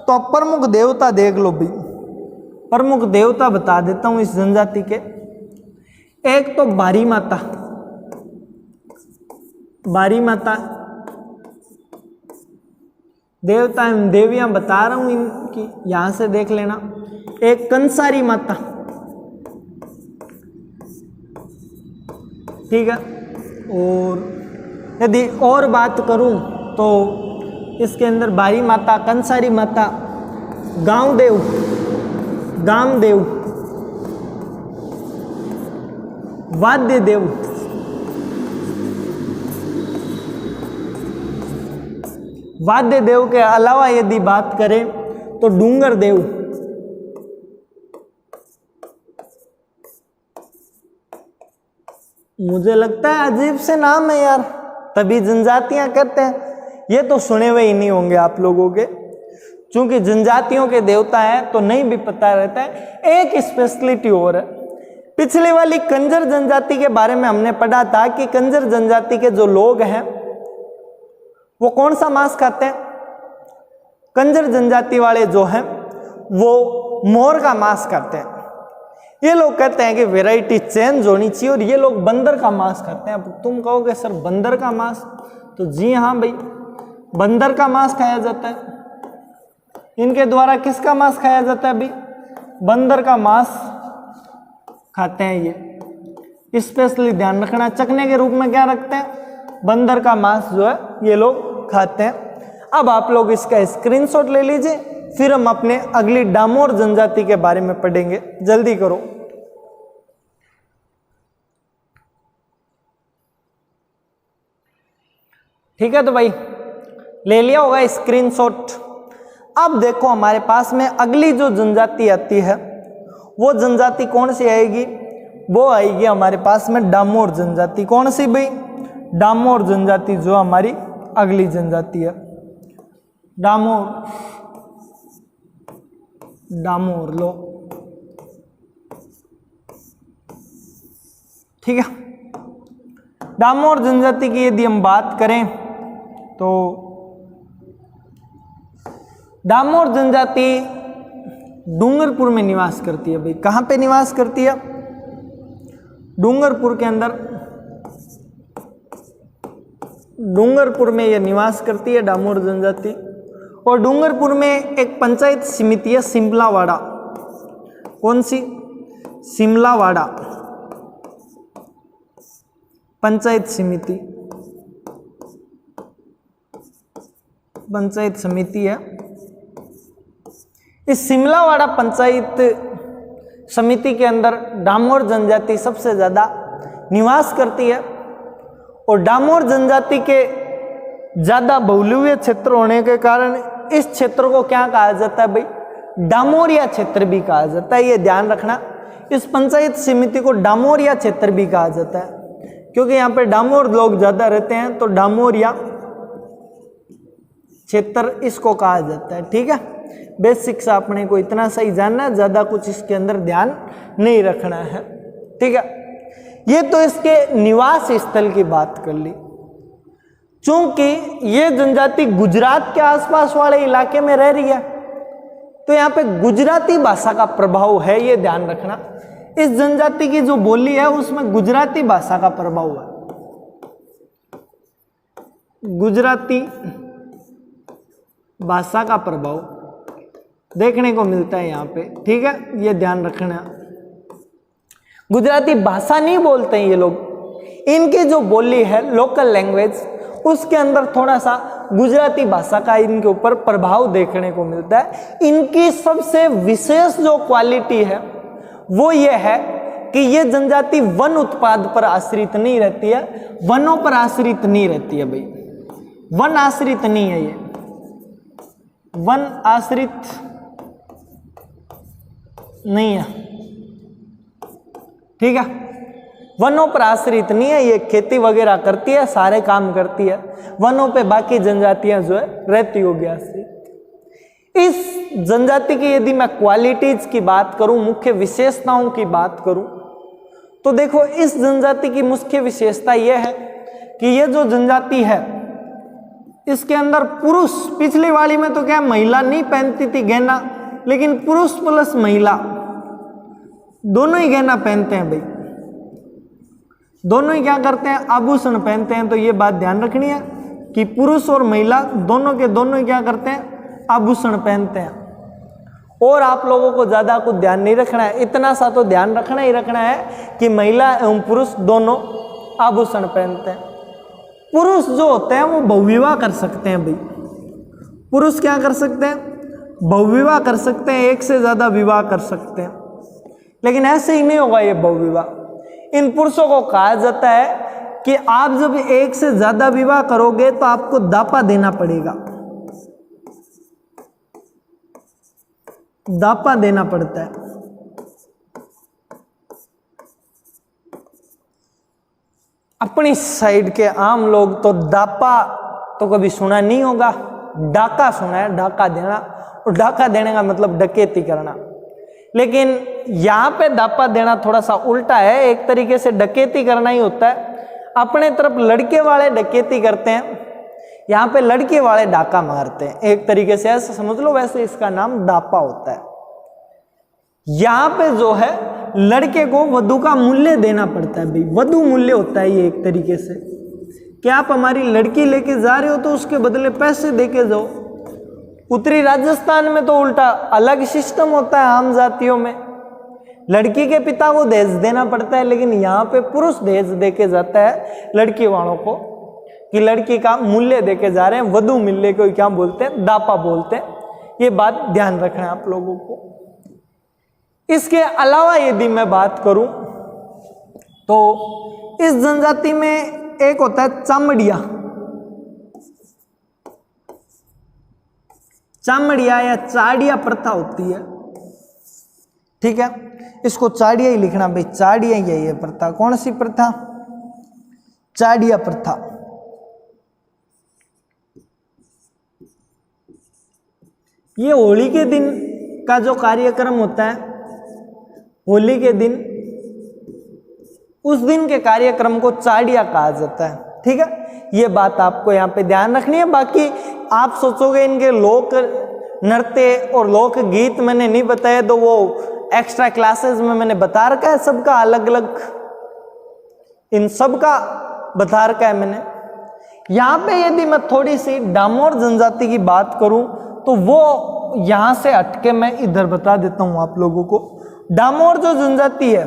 तो प्रमुख देवता देख लो भाई। प्रमुख देवता बता देता हूं इस जनजाति के। एक तो बारी माता। बारी माता देवता एवं देवियां बता रहा हूं इनकी, यहां से देख लेना। एक कंसारी माता, ठीक है। और यदि और बात करूं तो इसके अंदर बारी माता, कंसारी माता, गांवदेव, गामदेव, वाद्य देव, वाद्य देव के अलावा यदि बात करें तो डूंगर देव, मुझे लगता है अजीब से नाम है यार, तभी जनजातियां करते हैं। ये तो सुने हुए ही नहीं होंगे आप लोगों के, क्योंकि जनजातियों के देवता हैं तो नहीं भी पता रहता है। एक स्पेशलिटी और है, पिछली वाली कंजर जनजाति के बारे में हमने पढ़ा था कि कंजर जनजाति के जो लोग हैं वो कौन सा मांस खाते हैं? कंजर जनजाति वाले जो हैं वो मोर का मांस खाते हैं। ये लोग कहते हैं कि वैरायटी चेंज होनी चाहिए, और ये लोग बंदर का मांस खाते हैं। अब तुम कहोगे सर बंदर का मांस, तो जी हाँ भाई, बंदर का मांस खाया जाता है। इनके द्वारा किसका मांस खाया जाता है भाई? बंदर का मांस खाते हैं ये। स्पेशली ध्यान रखना, चखने के रूप में क्या रखते हैं? बंदर का मांस जो है ये लोग खाते हैं। अब आप लोग इसका स्क्रीनशॉट ले लीजिए, फिर हम अपने अगली डामोर जनजाति के बारे में पढ़ेंगे। जल्दी करो। ठीक है, तो भाई ले लिया होगा स्क्रीनशॉट। अब देखो हमारे पास में अगली जो जनजाति आती है वो जनजाति कौन सी आएगी? वो आएगी हमारे पास में डामोर जनजाति। कौन सी भाई? डामोर जनजाति जो हमारी अगली जनजाति है। डामोर, डामोर लो, ठीक है। डामोर जनजाति की यदि हम बात करें तो डामोर जनजाति डूंगरपुर में निवास करती है भाई। कहाँ पे निवास करती है? डूंगरपुर के अंदर, डूंगरपुर में यह निवास करती है डामोर जनजाति। और डूंगरपुर में एक पंचायत समिति है सिमलावाड़ा। कौन सी? सिमलावाड़ा पंचायत समिति, पंचायत समिति है। इस सिमलावाड़ा पंचायत समिति के अंदर डामोर जनजाति सबसे ज़्यादा निवास करती है और डामोर जनजाति के ज़्यादा बहुलूय क्षेत्र होने के कारण इस क्षेत्र को क्या कहा जाता है भाई, डामोरिया क्षेत्र भी कहा जाता है। ये ध्यान रखना, इस पंचायत समिति को डामोरिया क्षेत्र भी कहा जाता है क्योंकि यहाँ पे डामोर लोग ज़्यादा रहते हैं, तो डामोरिया क्षेत्र इसको कहा जाता है। ठीक है, बेसिक से अपने को इतना सही जानना है, ज़्यादा कुछ इसके अंदर ध्यान नहीं रखना है। ठीक है, ये तो इसके निवास स्थल की बात कर ली। चूंकि ये जनजाति गुजरात के आसपास वाले इलाके में रह रही है तो यहाँ पे गुजराती भाषा का प्रभाव है, ये ध्यान रखना। इस जनजाति की जो बोली है उसमें गुजराती भाषा का प्रभाव है, गुजराती भाषा का प्रभाव देखने को मिलता है यहाँ पे। ठीक है, ये ध्यान रखना। गुजराती भाषा नहीं बोलते हैं ये लोग, इनकी जो बोली है लोकल लैंग्वेज उसके अंदर थोड़ा सा गुजराती भाषा का इनके ऊपर प्रभाव देखने को मिलता है। इनकी सबसे विशेष जो क्वालिटी है वो ये है कि ये जनजाति वन उत्पाद पर आश्रित नहीं रहती है, वनों पर आश्रित नहीं रहती है भाई, वन आश्रित नहीं है, ये वन आश्रित नहीं है। ठीक है, वनों पर आश्रित नहीं है, ये खेती वगैरह करती है, सारे काम करती है, वनों पे बाकी जनजातियां जो है रहती होगी आश्रित। इस जनजाति की यदि मैं क्वालिटीज की बात करूं, मुख्य विशेषताओं की बात करूं, तो देखो इस जनजाति की मुख्य विशेषता यह है कि ये जो जनजाति है इसके अंदर पुरुष, पिछली वाली में तो क्या महिला नहीं पहनती थी गहना, लेकिन पुरुष प्लस महिला दोनों ही गहना पहनते हैं भाई, दोनों ही क्या करते हैं, आभूषण पहनते हैं। तो ये बात ध्यान रखनी है कि पुरुष और महिला दोनों के दोनों ही क्या करते हैं, आभूषण पहनते हैं। और आप लोगों को ज़्यादा कुछ ध्यान नहीं रखना है, इतना सा तो ध्यान रखना ही रखना है कि महिला एवं पुरुष दोनों आभूषण पहनते हैं। पुरुष जो होते हैं वो बहुविवाह कर सकते हैं भाई, पुरुष क्या कर सकते हैं, बहुविवाह कर सकते हैं, एक से ज़्यादा विवाह कर सकते हैं। लेकिन ऐसे ही नहीं होगा ये बहुविवाह, इन पुरुषों को कहा जाता है कि आप जब एक से ज्यादा विवाह करोगे तो आपको दापा देना पड़ेगा, दापा देना पड़ता है। अपनी साइड के आम लोग तो दापा तो कभी सुना नहीं होगा, डाका सुना है, डाका देना, और डाका देने का मतलब डकैती करना। लेकिन यहाँ पे दापा देना थोड़ा सा उल्टा है, एक तरीके से डकैती करना ही होता है। अपने तरफ लड़के वाले डकैती करते हैं, यहाँ पे लड़के वाले डाका मारते हैं, एक तरीके से ऐसा समझ लो, वैसे इसका नाम दापा होता है। यहाँ पे जो है लड़के को वधू का मूल्य देना पड़ता है भाई, वधू मूल्य होता है ये एक तरीके से, कि आप हमारी लड़की लेके जा रहे हो तो उसके बदले पैसे देके जाओ। उत्तरी राजस्थान में तो उल्टा अलग सिस्टम होता है, आम जातियों में लड़की के पिता को दहेज देना पड़ता है, लेकिन यहाँ पे पुरुष दहेज देके जाता है लड़की वालों को, कि लड़की का मूल्य देके जा रहे हैं, वधू मूल्य को क्या बोलते हैं, दापा बोलते हैं। ये बात ध्यान रखना है आप लोगों को। इसके अलावा यदि मैं बात करूं तो इस जनजाति में एक होता है चामड़िया, चामड़िया या चाड़िया प्रथा होती है। ठीक है, इसको चाड़िया ही लिखना भाई, चाड़िया ही है ये प्रथा। कौन सी प्रथा, चाड़िया प्रथा। ये होली के दिन का जो कार्यक्रम होता है, होली के दिन, उस दिन के कार्यक्रम को चाड़िया कहा जाता है। ठीक है, ये बात आपको यहाँ पे ध्यान रखनी है। बाकी आप सोचोगे इनके लोक नृत्य और लोक गीत मैंने नहीं बताया, तो वो एक्स्ट्रा क्लासेस में मैंने बता रखा है, सबका अलग अलग, इन सब का बता रखा है मैंने। यहाँ पे यदि मैं थोड़ी सी डामोर जनजाति की बात करूं तो वो यहाँ से हटके मैं इधर बता देता हूँ आप लोगों को। डामोर जो जनजाति है,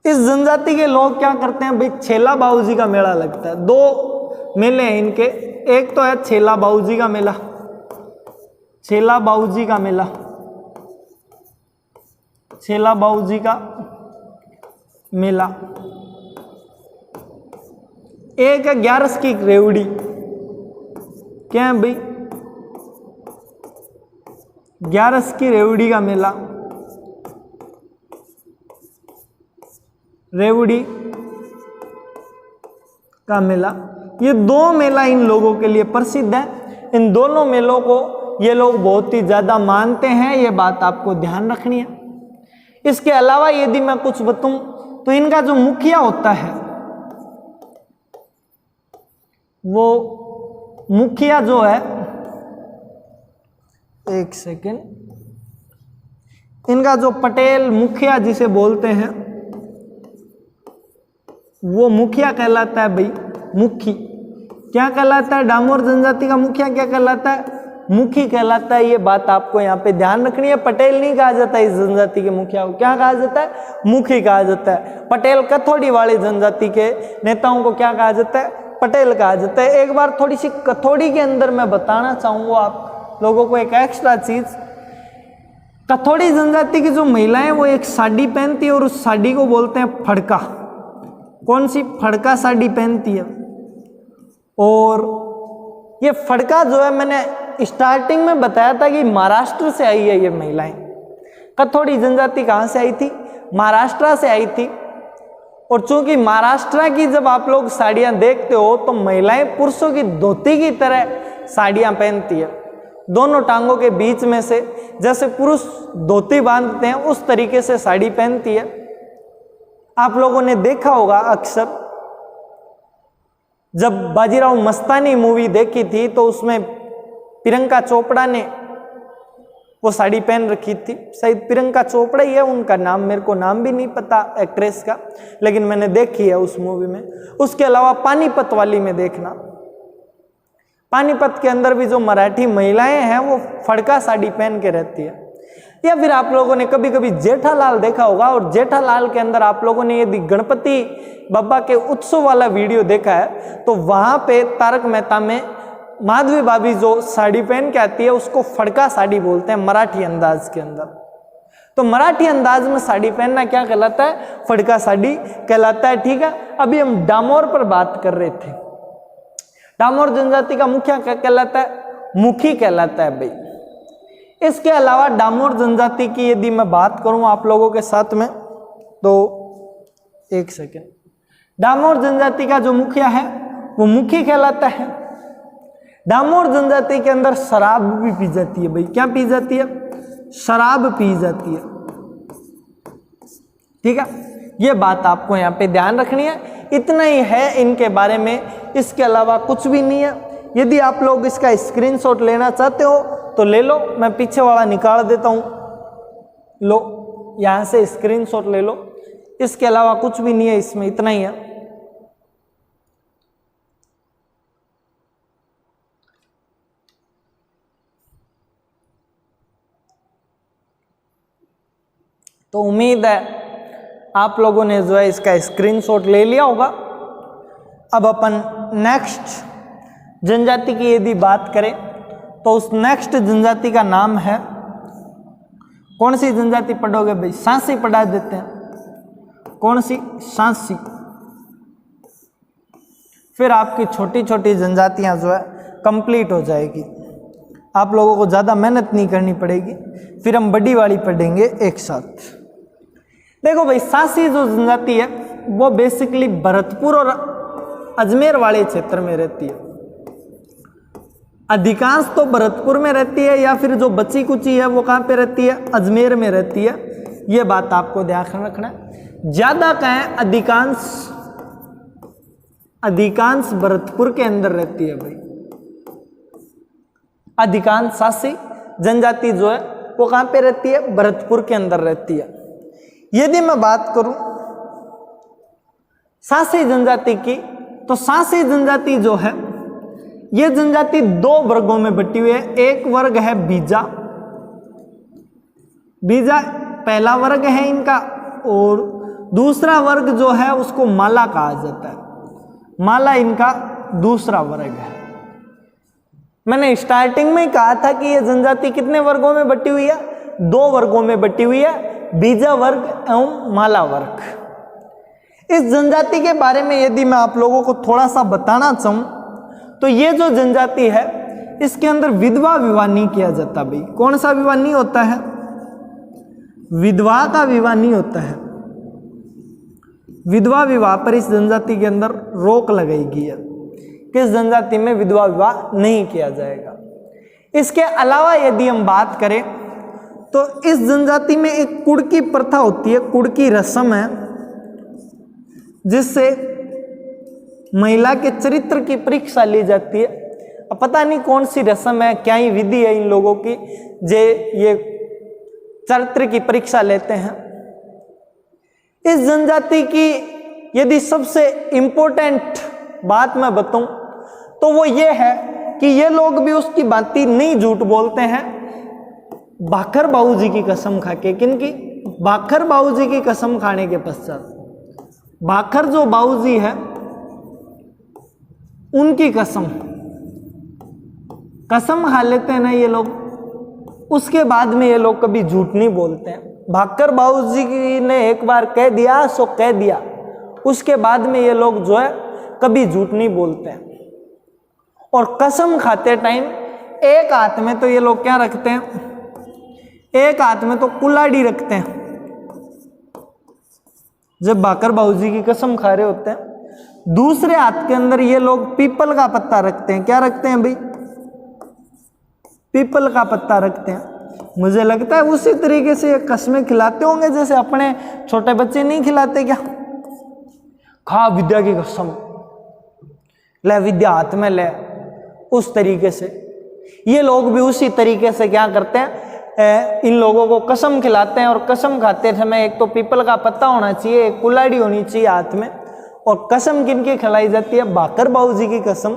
इस जनजाति के लोग क्या करते हैं भाई, छेला बाबूजी का मेला लगता है। दो मेले हैं इनके, एक तो है छेला बाबूजी का मेला, छेला बाबूजी का मेला, छेला बाबू जी का मेला। एक है ग्यारस की रेवड़ी, क्या है भाई? ग्यारस की रेवड़ी का मेला, रेवड़ी का मेला। ये दो मेला इन लोगों के लिए प्रसिद्ध है। इन दोनों मेलों को ये लोग बहुत ही ज्यादा मानते हैं, ये बात आपको ध्यान रखनी है। इसके अलावा यदि मैं कुछ बताऊं तो इनका जो मुखिया होता है, वो मुखिया जो है, एक सेकेंड, इनका जो पटेल मुखिया जिसे बोलते हैं, वो मुखिया कहलाता है भाई, मुखी। क्या कहलाता है? डामोर जनजाति का मुखिया क्या कहलाता है? मुखी कहलाता है। ये बात आपको यहाँ पे ध्यान रखनी है। पटेल नहीं कहा जाता इस जनजाति के मुखिया को, क्या कहा जाता है? मुखी कहा जाता है। पटेल कथोड़ी वाली जनजाति के नेताओं को क्या कहा जाता है? पटेल कहा जाता है। एक बार थोड़ी सी कथोड़ी के अंदर मैं बताना चाहूंगा आप लोगों को एक एक्स्ट्रा चीज। कथोड़ी जनजाति की जो महिलाएं वो एक साड़ी पहनती है और उस साड़ी को बोलते हैं फड़का। कौन सी? फड़का साड़ी पहनती है। और ये फड़का जो है, मैंने स्टार्टिंग में बताया था कि महाराष्ट्र से आई है ये महिलाएं। कथोड़ी जनजाति कहाँ से आई थी? महाराष्ट्र से आई थी। और चूंकि महाराष्ट्र की जब आप लोग साड़ियां देखते हो तो महिलाएं पुरुषों की धोती की तरह साड़ियां पहनती है। दोनों टांगों के बीच में से जैसे पुरुष धोती बांधते हैं उस तरीके से साड़ी पहनती है। आप लोगों ने देखा होगा अक्सर, जब बाजीराव मस्तानी मूवी देखी थी तो उसमें प्रियंका चोपड़ा ने वो साड़ी पहन रखी थी। शायद प्रियंका चोपड़ा ही है उनका नाम, मेरे को नाम भी नहीं पता एक्ट्रेस का, लेकिन मैंने देखी है उस मूवी में। उसके अलावा पानीपत वाली में देखना, पानीपत के अंदर भी जो मराठी महिलाएं हैं वो फड़का साड़ी पहन के रहती है। या फिर आप लोगों ने कभी कभी जेठालाल देखा होगा, और जेठालाल के अंदर आप लोगों ने यदि गणपति बाबा के उत्सव वाला वीडियो देखा है तो वहां पे तारक मेहता में माधवी भाभी जो साड़ी पहन के आती है उसको फड़का साड़ी बोलते हैं मराठी अंदाज के अंदर। तो मराठी अंदाज में साड़ी पहनना क्या कहलाता है? फड़का साड़ी कहलाता है। ठीक है, अभी हम डामोर पर बात कर रहे थे। डामोर जनजाति का मुखिया क्या कहलाता है? मुखी कहलाता है भाई। इसके अलावा डामोर जनजाति की यदि मैं बात करूं आप लोगों के साथ में, तो एक सेकेंड, डामोर जनजाति का जो मुखिया है वो मुखी कहलाता है। डामोर जनजाति के अंदर शराब भी पी जाती है भाई। क्या पी जाती है? शराब पी जाती है। ठीक है, ये बात आपको यहाँ पे ध्यान रखनी है। इतना ही है इनके बारे में, इसके अलावा कुछ भी नहीं है। यदि आप लोग इसका स्क्रीनशॉट लेना चाहते हो तो ले लो, मैं पीछे वाला निकाल देता हूँ, लो यहाँ से स्क्रीनशॉट ले लो। इसके अलावा कुछ भी नहीं है इसमें, इतना ही है। तो उम्मीद है आप लोगों ने जो है इसका स्क्रीनशॉट ले लिया होगा। अब अपन नेक्स्ट जनजाति की यदि बात करें तो उस नेक्स्ट जनजाति का नाम है, कौन सी जनजाति पढ़ोगे भाई? सांसी पढ़ा देते हैं। कौन सी? सांसी। फिर आपकी छोटी छोटी जनजातियां जो है कंप्लीट हो जाएगी, आप लोगों को ज़्यादा मेहनत नहीं करनी पड़ेगी। फिर हम बड़ी वाली पढ़ेंगे एक साथ। देखो भाई, सांसी जो जनजाति है वो बेसिकली भरतपुर और अजमेर वाले क्षेत्र में रहती है। अधिकांश तो भरतपुर में रहती है, या फिर जो बची कुची है वो कहाँ पे रहती है? अजमेर में रहती है। ये बात आपको ध्यान रखना है। ज्यादा कहें अधिकांश भरतपुर के अंदर रहती है भाई। अधिकांश सांसी जनजाति जो है वो कहाँ पे रहती है? भरतपुर के अंदर रहती है। यदि मैं बात करूं सांसी जनजाति की, तो सांसी जनजाति जो है ये जनजाति दो वर्गों में बटी हुई है। एक वर्ग है बीजा, बीजा पहला वर्ग है इनका, और दूसरा वर्ग जो है उसको माला कहा जाता है। माला इनका दूसरा वर्ग है। मैंने स्टार्टिंग में ही कहा था कि ये जनजाति कितने वर्गों में बटी हुई है? दो वर्गों में बटी हुई है। बीजा वर्ग एवं माला वर्ग। इस जनजाति के बारे में यदि मैं आप लोगों को थोड़ा सा बताना चाहूं तो ये जो जनजाति है इसके अंदर विधवा विवाह नहीं किया जाता भाई। कौन सा विवाह नहीं होता है? विधवा का विवाह नहीं होता है। विधवा विवाह पर इस जनजाति के अंदर रोक लगाई गई है कि इस जनजाति में विधवा विवाह नहीं किया जाएगा। इसके अलावा यदि हम बात करें तो इस जनजाति में एक कुड़की प्रथा होती है, कुड़की रस्म है, जिससे महिला के चरित्र की परीक्षा ली जाती है। अब पता नहीं कौन सी रस्म है, क्या ही विधि है इन लोगों की जे ये चरित्र की परीक्षा लेते हैं। इस जनजाति की यदि सबसे इंपॉर्टेंट बात मैं बताऊं तो वो ये है कि ये लोग भी उसकी बातें नहीं झूठ बोलते हैं। भाखर बाबूजी की कसम खा के, किनकी? भाखर बाबूजी की कसम खाने के पश्चात, भाखर जो बाबूजी है उनकी कसम खा लेते हैं ना ये लोग, उसके बाद में ये लोग कभी झूठ नहीं बोलते हैं। भाखर बाबूजी ने एक बार कह दिया सो कह दिया, उसके बाद में ये लोग जो है कभी झूठ नहीं बोलते हैं। और कसम खाते टाइम एक हाथ में तो ये लोग क्या रखते हैं? एक हाथ में तो कुल्हाड़ी रखते हैं जब भाखर बाबूजी की कसम खा रहे होते हैं। दूसरे हाथ के अंदर ये लोग पीपल का पत्ता रखते हैं। क्या रखते हैं भाई? पीपल का पत्ता रखते हैं। मुझे लगता है उसी तरीके से ये कस्में खिलाते होंगे जैसे अपने छोटे बच्चे नहीं खिलाते क्या? खा विद्या की कसम, ले विद्या हाथ में ले, उस तरीके से ये लोग भी उसी तरीके से क्या करते हैं, इन लोगों को कसम खिलाते हैं। और कसम खाते समय एक तो पीपल का पत्ता होना चाहिए, एक कुल्हाड़ी होनी चाहिए हाथ में। और कसम किनकी खिलाई जाती है? भाखर बाबूजी की कसम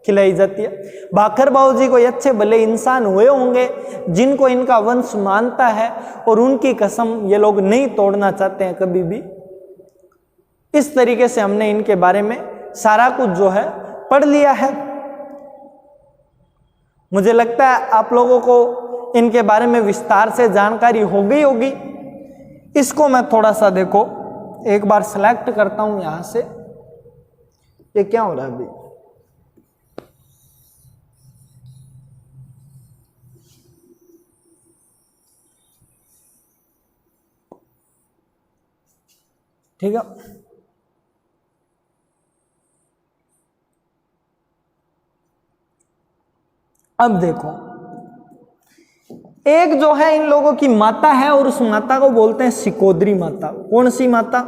खिलाई जाती है। भाखर बाबूजी कोई अच्छे भले इंसान हुए होंगे जिनको इनका वंश मानता है और उनकी कसम ये लोग नहीं तोड़ना चाहते हैं कभी भी। इस तरीके से हमने इनके बारे में सारा कुछ जो है पढ़ लिया है। मुझे लगता है आप लोगों को इनके बारे में विस्तार से जानकारी हो गई होगी। इसको मैं थोड़ा सा देखो एक बार सेलेक्ट करता हूं यहां से। ये क्या हो रहा है अभी? ठीक है, अब देखो एक जो है इन लोगों की माता है और उस माता को बोलते हैं शिकोद्री माता। कौन सी माता?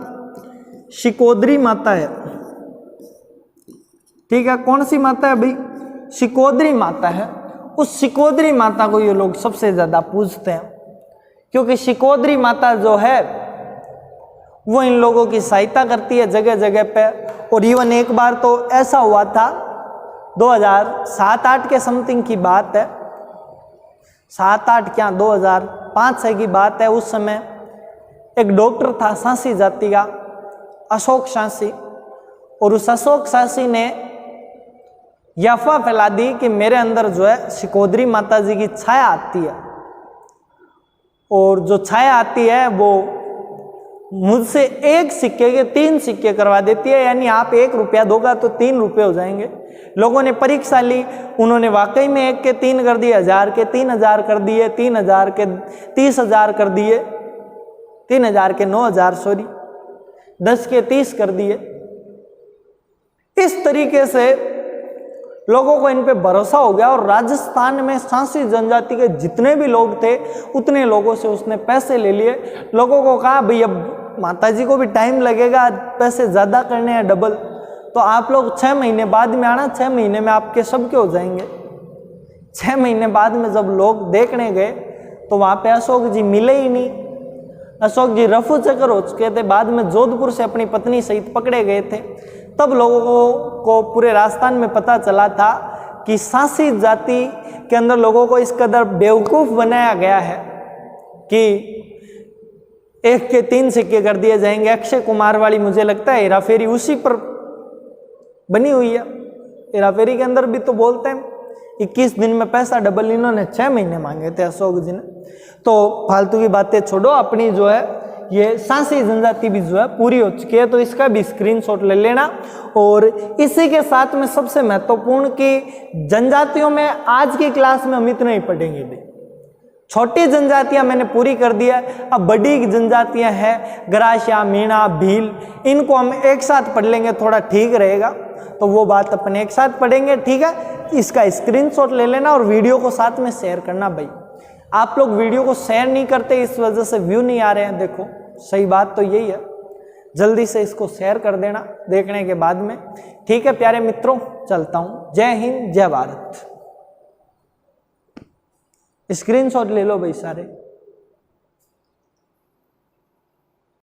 शिकोद्री माता है। ठीक है, कौन सी माता है भाई? शिकोद्री माता है। उस शिकोद्री माता को ये लोग सबसे ज्यादा पूजते हैं क्योंकि शिकोद्री माता जो है वो इन लोगों की सहायता करती है जगह जगह पे। और इवन एक बार तो ऐसा हुआ था 2007-8 के समथिंग की बात है, 7-8 क्या 2005-6 की बात है। उस समय एक डॉक्टर था सांसी जाति का, अशोक सांसी, और उस अशोक सांसी ने यह अफवाह फैला दी कि मेरे अंदर जो है शिकोद्री माता जी की छाया आती है और जो छाया आती है वो मुझसे एक सिक्के के 3 सिक्के करवा देती है, यानी आप 1 रुपया दोगा तो 3 रुपये हो जाएंगे। लोगों ने परीक्षा ली, उन्होंने वाकई में 1 के 3 कर दिए, 1000 के 3000 कर दिए, 3000 के 30,000 कर दिए, 3000 के 9000 सॉरी 10 के 30 कर दिए। इस तरीके से लोगों को इन पे भरोसा हो गया और राजस्थान में सांसी जनजाति के जितने भी लोग थे उतने लोगों से उसने पैसे ले लिए। लोगों को कहा भाई अब माताजी को भी टाइम लगेगा, पैसे ज़्यादा करने हैं डबल, तो आप लोग 6 महीने बाद में आना, 6 महीने में आपके सबके हो जाएंगे। 6 महीने बाद में जब लोग देखने गए तो वहाँ पे अशोक जी मिले ही नहीं। अशोक जी रफू चक्कर हो चुके थे, बाद में जोधपुर से अपनी पत्नी सहित पकड़े गए थे। तब लोगों को पूरे राजस्थान में पता चला था कि सांसी जाति के अंदर लोगों को इस कदर बेवकूफ़ बनाया गया है कि 1 के 3 सिक्के कर दिए जाएंगे। अक्षय कुमार वाली मुझे लगता है हेराफेरी उसी पर बनी हुई है। हेराफेरी के अंदर भी तो बोलते हैं 21 दिन में पैसा डबल, इन्होंने 6 महीने मांगे थे अशोक जी ने। तो फालतू की बातें छोड़ो, अपनी जो है ये सांसी जनजाति भी जो है पूरी हो चुकी है, तो इसका भी स्क्रीनशॉट ले लेना। और इसी के साथ में सबसे महत्वपूर्ण कि जनजातियों में आज की क्लास में हम इतना ही पढ़ेंगे भाई, छोटी जनजातियां मैंने पूरी कर दिया। अब बड़ी जनजातियां हैं ग्रासिया, मीणा, भील, इनको हम एक साथ पढ़ लेंगे, थोड़ा ठीक रहेगा, तो वो बात अपन एक साथ पढ़ेंगे, ठीक है। इसका स्क्रीनशॉट ले लेना और वीडियो को साथ में शेयर करना भाई। आप लोग वीडियो को शेयर नहीं करते, इस वजह से व्यू नहीं आ रहे हैं। देखो सही बात तो यही है, जल्दी से इसको शेयर कर देना देखने के बाद में, ठीक है प्यारे मित्रों। चलता हूं, जय हिंद जय भारत। स्क्रीनशॉट ले लो भाई सारे।